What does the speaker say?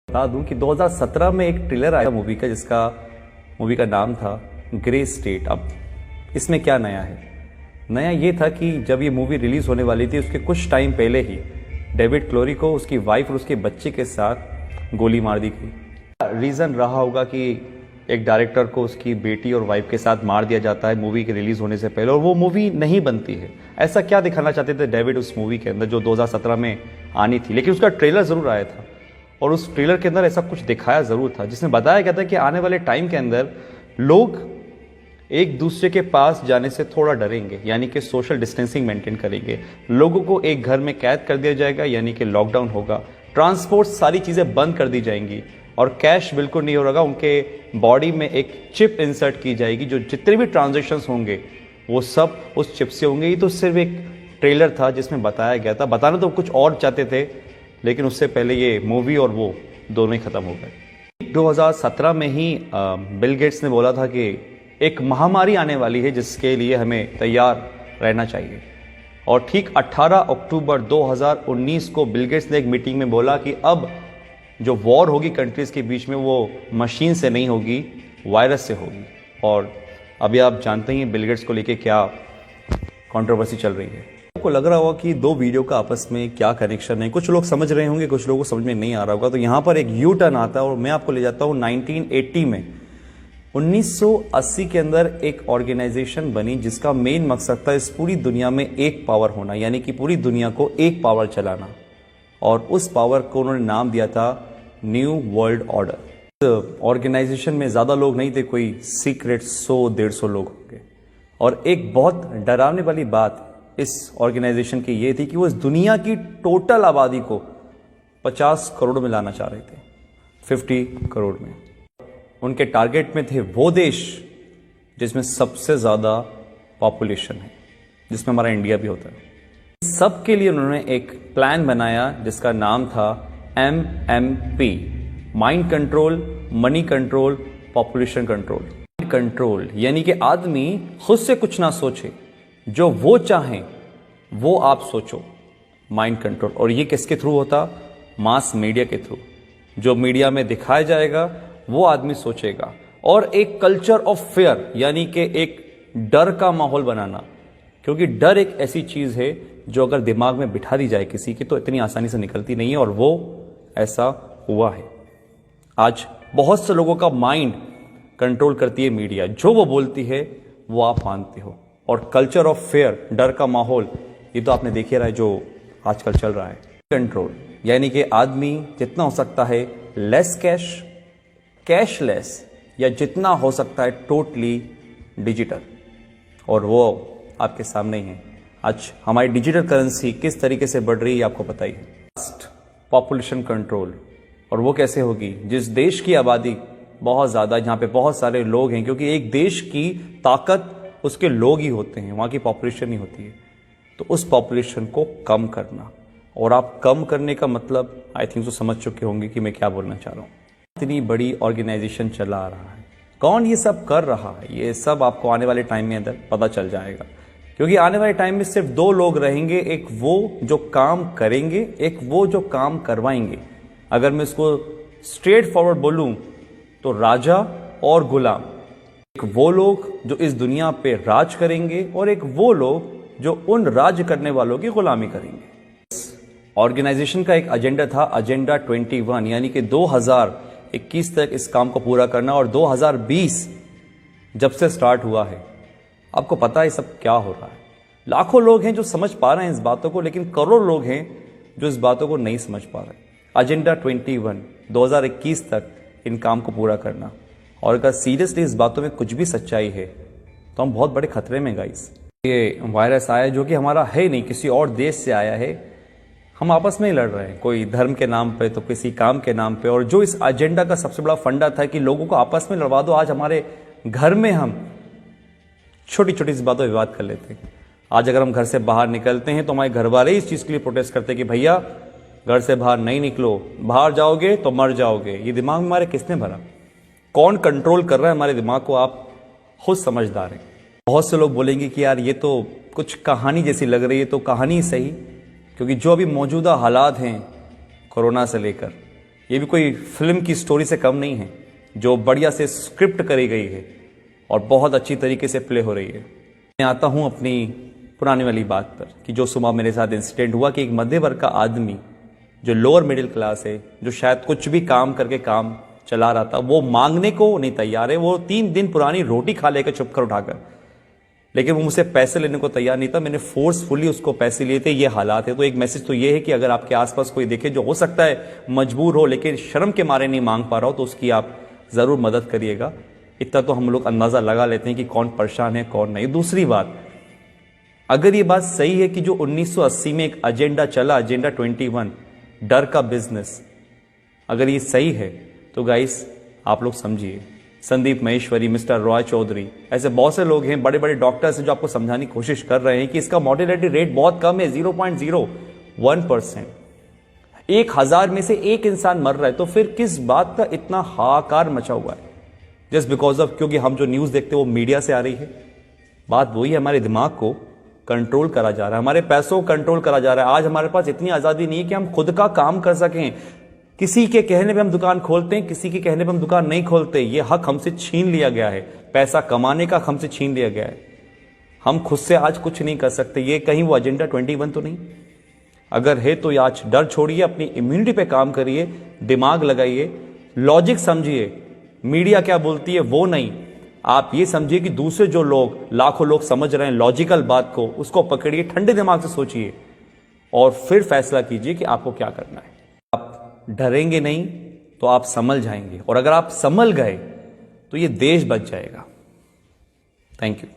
बता दूं कि 2017 में एक ट्रेलर आया मूवी का, जिसका मूवी का नाम था ग्रे स्टेट। अब इसमें क्या नया है? नया ये था कि जब ये मूवी रिलीज होने वाली थी उसके कुछ टाइम पहले ही डेविड क्लोरी को उसकी वाइफ और उसके बच्चे के साथ गोली मार दी गई। रीज़न रहा होगा कि एक डायरेक्टर को उसकी बेटी और वाइफ के साथ मार दिया जाता है मूवी के रिलीज होने से पहले, और वो मूवी नहीं बनती है। ऐसा क्या दिखाना चाहते थे डेविड उस मूवी के अंदर जो 2017 में आनी थी? लेकिन उसका ट्रेलर ज़रूर आया था और उस ट्रेलर के अंदर ऐसा कुछ दिखाया ज़रूर था जिसमें बताया गया था कि आने वाले टाइम के अंदर लोग एक दूसरे के पास जाने से थोड़ा डरेंगे, यानी कि सोशल डिस्टेंसिंग मेंटेन करेंगे। लोगों को एक घर में कैद कर दिया जाएगा, यानी कि लॉकडाउन होगा। ट्रांसपोर्ट सारी चीज़ें बंद कर दी जाएंगी और कैश बिल्कुल नहीं होगा। उनके बॉडी में एक चिप इंसर्ट की जाएगी, जो जितने भी ट्रांजेक्शन्स होंगे वो सब उस चिप से होंगे। ये तो सिर्फ एक ट्रेलर था जिसमें बताया गया था। बताना तो कुछ और चाहते थे, लेकिन उससे पहले ये मूवी और वो दोनों ही खत्म हो गए। 2017 में ही बिल गेट्स ने बोला था कि एक महामारी आने वाली है जिसके लिए हमें तैयार रहना चाहिए। और ठीक 18 अक्टूबर 2019 को बिल गेट्स ने एक मीटिंग में बोला कि अब जो वॉर होगी कंट्रीज़ के बीच में वो मशीन से नहीं होगी, वायरस से होगी। और अभी आप जानते ही बिल गेट्स को लेके क्या कंट्रोवर्सी चल रही है। आपको लग रहा होगा कि दो वीडियो का आपस में क्या कनेक्शन है। कुछ लोग समझ रहे होंगे, कुछ लोगों को समझ में नहीं आ रहा होगा। तो यहाँ पर एक यू टर्न आता है और मैं आपको ले जाता हूँ 1980 में। 1980 के अंदर एक ऑर्गेनाइजेशन बनी जिसका मेन मकसद था इस पूरी दुनिया में एक पावर होना, यानी कि पूरी दुनिया को एक पावर चलाना। और उस पावर को उन्होंने नाम दिया था न्यू वर्ल्ड ऑर्डर। ऑर्गेनाइजेशन में ज़्यादा लोग नहीं थे, कोई सीक्रेट 100-150 लोग होंगे। और एक बहुत डरावने वाली बात इस ऑर्गेनाइजेशन की ये थी कि वो इस दुनिया की टोटल आबादी को 50 करोड़ में लाना चाह रहे थे, 50 करोड़ में। उनके टारगेट में थे वो देश जिसमें सबसे ज़्यादा पॉपुलेशन है, जिसमें हमारा इंडिया भी होता है। सबके लिए उन्होंने एक प्लान बनाया जिसका नाम था MMP, mind control, money control, population control. Control यानी कि आदमी खुद से कुछ ना सोचे, जो वो चाहें वो आप सोचो, माइंड कंट्रोल। और ये किसके थ्रू होता? मास मीडिया के थ्रू। जो मीडिया में दिखाया जाएगा वो आदमी सोचेगा। और एक कल्चर ऑफ फेयर, यानी कि एक डर का माहौल बनाना, क्योंकि डर एक ऐसी चीज है जो अगर दिमाग में बिठा दी जाए किसी की तो इतनी आसानी से निकलती नहीं है। और वो ऐसा हुआ है। आज बहुत से लोगों का माइंड कंट्रोल करती है मीडिया, जो वो बोलती है वो आप मानते हो। और कल्चर ऑफ फेयर, डर का माहौल, ये तो आपने देख ही रहा है जो आजकल चल रहा है। कंट्रोल यानी कि आदमी जितना हो सकता है लेस कैश, कैशलेस, या जितना हो सकता है टोटली डिजिटल। और वो आपके सामने ही है। आज हमारी डिजिटल करेंसी किस तरीके से बढ़ रही है आपको पता ही है। पॉपुलेशन कंट्रोल, और वो कैसे होगी? जिस देश की आबादी बहुत ज़्यादा, जहाँ पे बहुत सारे लोग हैं, क्योंकि एक देश की ताकत उसके लोग ही होते हैं, वहाँ की पॉपुलेशन नहीं होती है। तो उस पॉपुलेशन को कम करना, और आप कम करने का मतलब आई थिंक तो समझ चुके होंगे कि मैं क्या बोलना चाह रहा हूँ। इतनी बड़ी ऑर्गेनाइजेशन चला रहा है, कौन ये सब कर रहा है, ये सब आपको आने वाले टाइम में अंदर पता चल जाएगा। क्योंकि आने वाले टाइम में सिर्फ दो लोग रहेंगे, एक वो जो काम करेंगे, एक वो जो काम करवाएंगे। अगर मैं इसको स्ट्रेट फॉरवर्ड बोलूं तो राजा और गुलाम। एक वो लोग जो इस दुनिया पे राज करेंगे और एक वो लोग जो उन राज करने वालों की गुलामी करेंगे। ऑर्गेनाइजेशन का एक एजेंडा था, एजेंडा 21, यानी कि 2021 तक इस काम को पूरा करना। और 2020 जब से स्टार्ट हुआ है, आपको पता है सब क्या हो रहा है। लाखों लोग हैं जो समझ पा रहे हैं इस बातों को, लेकिन करोड़ लोग हैं जो इस बातों को नहीं समझ पा रहे। एजेंडा 21, 2021 तक इन काम को पूरा करना। और अगर सीरियसली इस बातों में कुछ भी सच्चाई है तो हम बहुत बड़े खतरे में गाइस। ये वायरस आया जो कि हमारा है नहीं, किसी और देश से आया है। हम आपस में ही लड़ रहे हैं, कोई धर्म के नाम पे तो किसी काम के नाम पे। और जो इस एजेंडा का सबसे बड़ा फंडा था कि लोगों को आपस में लड़वा दो, आज हमारे घर में हम छोटी छोटी सी बातों पर विवाद कर लेते हैं। आज अगर हम घर से बाहर निकलते हैं तो हमारे घर वाले इस चीज़ के लिए प्रोटेस्ट करते हैं कि भैया घर से बाहर नहीं निकलो, बाहर जाओगे तो मर जाओगे। ये दिमाग में हमारे किसने भरा? कौन कंट्रोल कर रहा है हमारे दिमाग को? आप खुद समझदार हैं। बहुत से लोग बोलेंगे कि यार ये तो कुछ कहानी जैसी लग रही है। तो कहानी सही, क्योंकि जो अभी मौजूदा हालात हैं कोरोना से लेकर, ये भी कोई फिल्म की स्टोरी से कम नहीं है, जो बढ़िया से स्क्रिप्ट करी गई है और बहुत अच्छी तरीके से प्ले हो रही है। मैं आता हूं अपनी पुरानी वाली बात पर कि जो सुबह मेरे साथ इंसिडेंट हुआ कि एक मध्य वर्ग का आदमी जो लोअर मिडिल क्लास है, जो शायद कुछ भी काम करके काम चला रहा था, वो मांगने को नहीं तैयार है। वो 3 दिन पुरानी रोटी खा लेकर चुप कर उठाकर, लेकिन वो मुझसे पैसे लेने को तैयार नहीं था। मैंने फोर्सफुली उसको पैसे लिए थे। ये हालात है। तो एक मैसेज तो ये है कि अगर आपके आसपास कोई देखे जो हो सकता है मजबूर हो लेकिन शर्म के मारे नहीं मांग पा रहा हो, तो उसकी आप जरूर मदद करिएगा। इतना तो हम लोग अंदाजा लगा लेते हैं कि कौन परेशान है कौन नहीं। दूसरी बात, अगर ये बात सही है कि जो 1980 में एक एजेंडा चला, एजेंडा 21, डर का बिजनेस, अगर ये सही है तो गाइस आप लोग समझिए, संदीप महेश्वरी, मिस्टर रॉय चौधरी, ऐसे बहुत से लोग हैं, बड़े बड़े डॉक्टर्स हैं जो आपको समझाने की कोशिश कर रहे हैं कि इसका मॉर्टेलिटी रेट बहुत कम है, 0.01%। 1000 में से एक इंसान मर रहा है, तो फिर किस बात का इतना हाहाकार मचा हुआ है? जस्ट बिकॉज ऑफ, क्योंकि हम जो न्यूज देखते हैं वो मीडिया से आ रही है। बात वही है, हमारे दिमाग को कंट्रोल करा जा रहा है, हमारे पैसों को कंट्रोल करा जा रहा है। आज हमारे पास इतनी आजादी नहीं है कि हम खुद का काम कर सकें। किसी के कहने पे हम दुकान खोलते हैं, किसी के कहने पे हम दुकान नहीं खोलते। ये हक हमसे छीन लिया गया है, पैसा कमाने का हमसे छीन लिया गया है। हम खुद से आज कुछ नहीं कर सकते। ये कहीं वो एजेंडा 21 तो नहीं? अगर है तो आज डर छोड़िए, अपनी इम्यूनिटी पे काम करिए, दिमाग लगाइए, लॉजिक समझिए। मीडिया क्या बोलती है वो नहीं, आप ये समझिए कि दूसरे जो लोग, लाखों लोग समझ रहे हैं लॉजिकल बात को, उसको पकड़िए, ठंडे दिमाग से सोचिए और फिर फैसला कीजिए कि आपको क्या करना है। आप डरेंगे नहीं तो आप संभल जाएंगे, और अगर आप संभल गए तो ये देश बच जाएगा। Thank you.